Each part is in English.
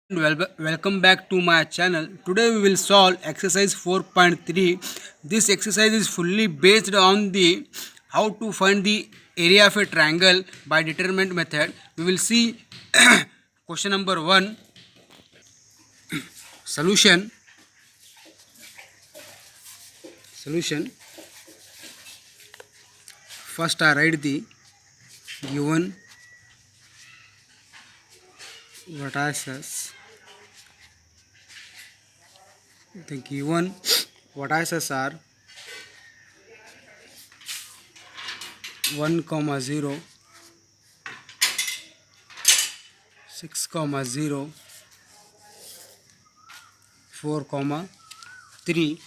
Welcome back to my channel. Today we will solve exercise 4.3. This exercise is fully based on the how to find the area of a triangle by determinant method. We will see question number 1 solution. Solution. First I write the given vertices. The given vertices are 1, 0, 6, 0, 4, 3.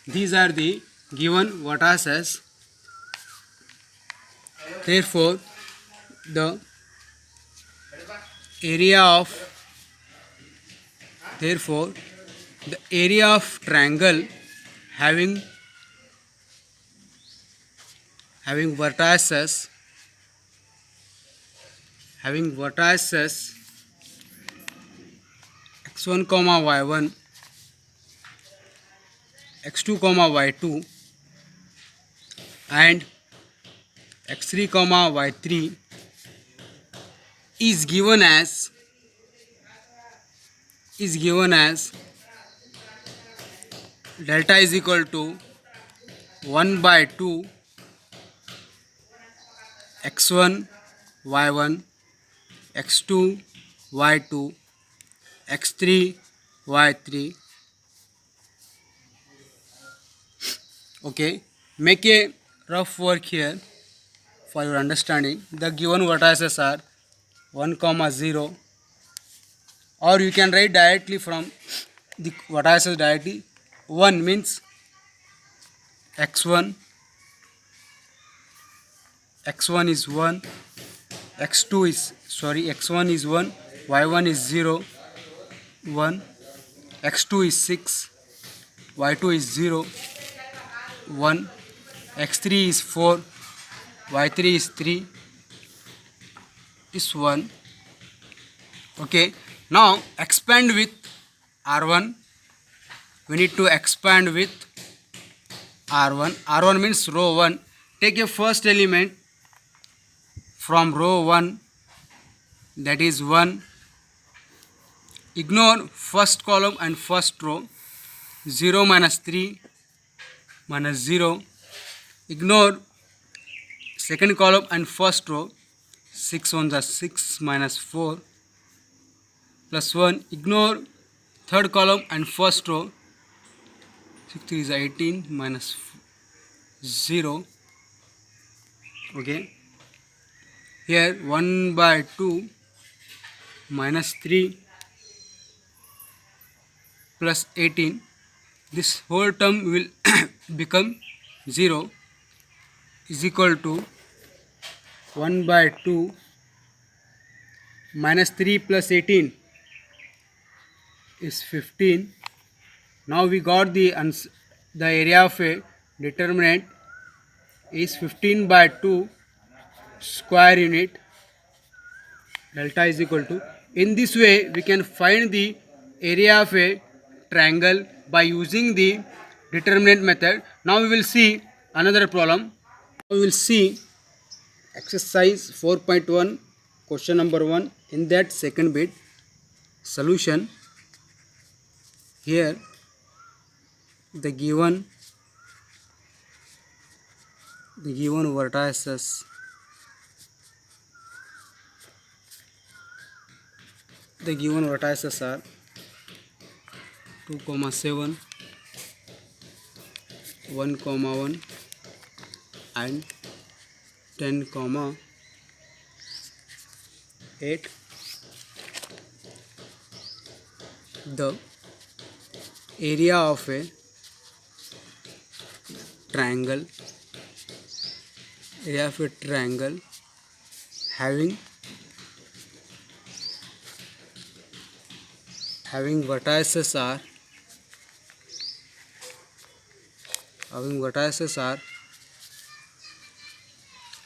These are the given vertices. Therefore, the area of therefore the area of triangle having vertices x1 comma y1 x2 comma y2 and x3 comma y3 is given as delta is equal to 1 by 2 x1 y1 x2 y2 x3 y3. Okay, make a rough work here for your understanding. The given vertices are 1, 0, or you can write directly from the vertices directly. 1 means x1 is 1, x1 is 1, y1 is 0, 1, x2 is 6, y2 is 0, 1, x3 is 4, y3 is 3, is 1. Okay, now expand with r1. We need to expand with r1. R1 means row 1. Take a first element from row 1, that is 1. Ignore first column and first row. 0 minus 3 minus 0. Ignore second column and first row. 6 ones are 6 minus 4 plus 1. Ignore third column and first row. 6 is 18 minus 0. Okay, here 1 by 2 minus 3 plus 18, this whole term will become 0, is equal to 1 by 2 minus 3 plus 18 is 15. Now we got the area of a determinant is 15 by 2 square unit. Delta is equal to, in this way we can find the area of a triangle by using the determinant method. Now we will see another problem. We will see exercise 4.1 question number 1. In that second bit, solution. Here the given vertices, are 2, 7, 1, 1 and 10, 8. The area of a triangle having vertices are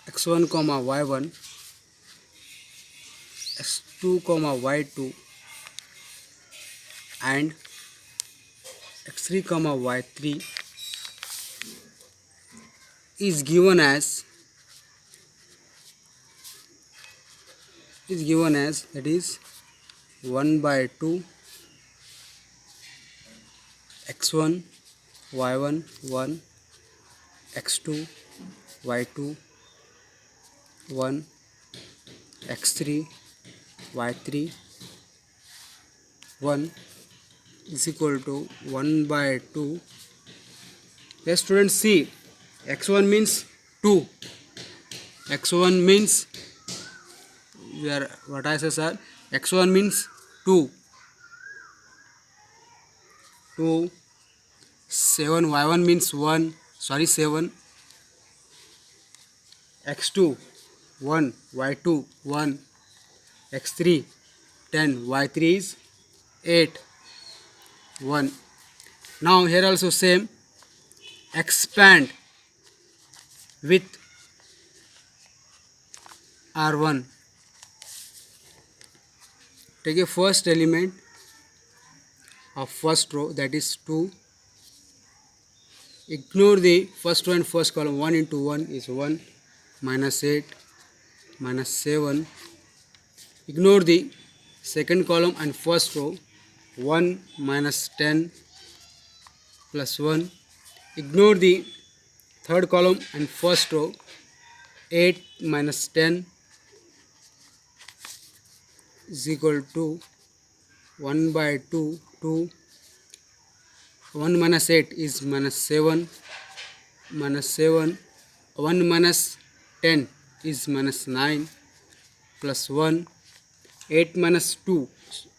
x1 y1 x2 y2 and x3 comma y3 is given as that is 1 by 2 x1 y1 1 x2 y2 1 x3 y3 1 is equal to 1 by 2. Yes, students, see, x1 means 2. x1 means, what I say, sir, x1 means 2. 2. 7, y1 means 1, 7. x2 1, y2 1, x3 10, y3 is 8, 1. Now here also same, expand with r1. Take a first element of first row, that is 2. Ignore the first row and first column. 1 into 1 is 1, minus 8, minus 7. Ignore the second column and first row. 1 minus 10 plus 1. Ignore the third column and first row. 8 minus 10 is equal to 1 by 2. 2. 1 minus 8 is minus 7. Minus 7. 1 minus 10 is minus 9 plus 1. 8 minus 2.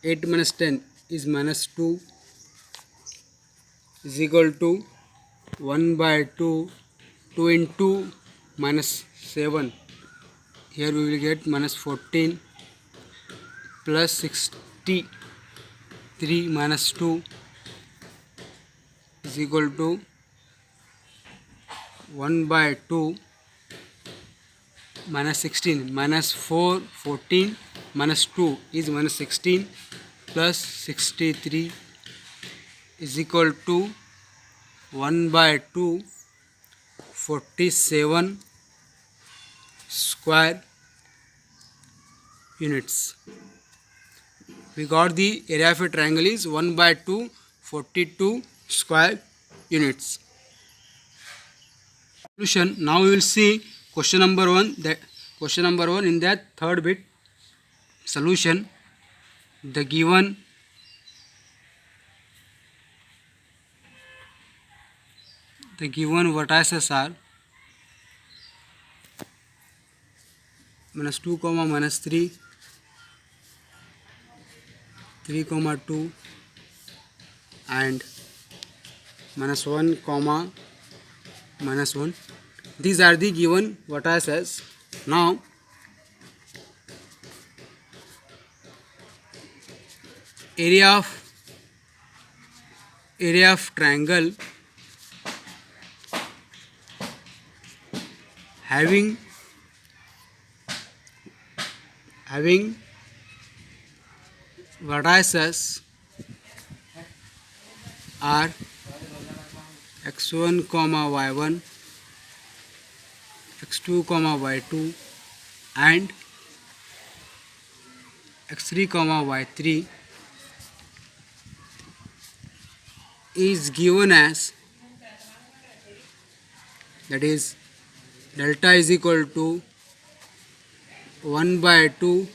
8 minus 10 is minus 2 is equal to 1 by 2. 2 into minus 7. Here we will get minus 14 plus 63 minus 2 is equal to 1 by 2 minus 16, minus 4, 14 minus 2 is minus 16 plus 63 is equal to 1 by 2, 47 square units. We got the area of a triangle is 1 by 2, 42 square units. Solution. Now we will see question number 1. In that third bit solution, the given vertices are minus 2 comma minus 3, 3 comma 2 and minus 1 comma minus 1. These are the given vertices. Now area of triangle having vertices are x1 comma y1, x2 comma y2 and x3 comma y3 is given as, that is delta is equal to 1 by 2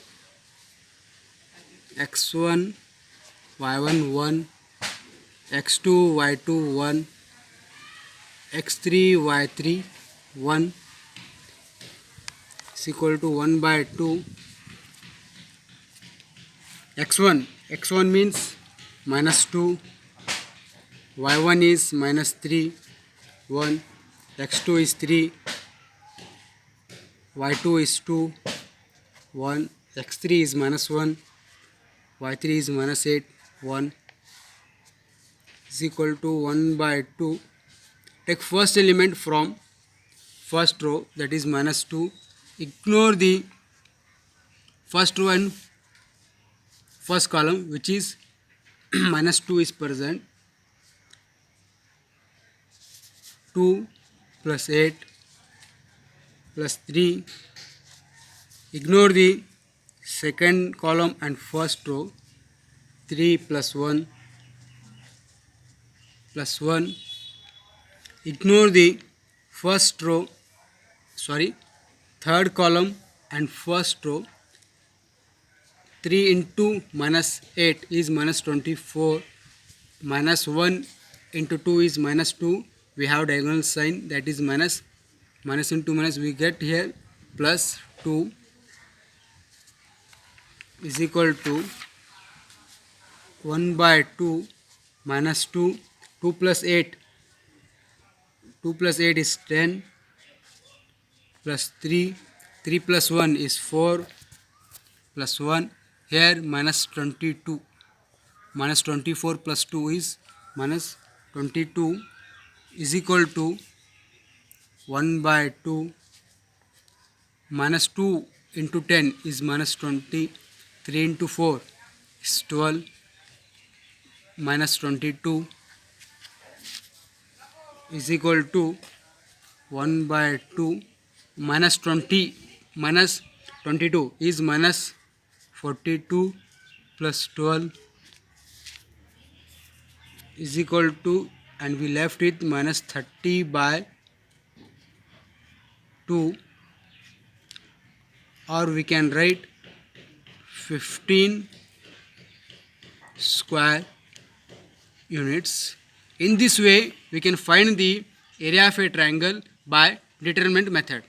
x1 y1 1, x2 y2 1, x3 y3 1 is equal to 1 by 2 x1 means minus 2, y1 is minus 3 1, x2 is 3, y2 is 2 1, x3 is minus 1, y3 is minus 8 1 is equal to 1 by 2. Take first element from first row, that is minus 2. Ignore the first row and first column, which is minus 2 is present. 2 plus 8 plus 3. Ignore the second column and first row. 3 plus 1 plus 1. Ignore the first row, third column and first row. 3 into minus 8 is minus 24. Minus 1 into 2 is minus 2. We have diagonal sign, that is minus. Minus into minus we get here plus 2 is equal to 1 by 2 minus 2. 2 plus 8. 2 plus 8 is 10 plus 3. 3 plus 1 is 4 plus 1. Here minus 22. Minus 24 plus 2 is minus 22 is equal to 1 by 2 minus 2 into 10 is minus 20. 3 into 4 is 12 minus 22 is equal to 1 by 2 minus 20 minus 22 is minus 42 plus 12 is equal to, and we left with minus 30 by 2, or we can write 15 square units. In this way we can find the area of a triangle by determinant method.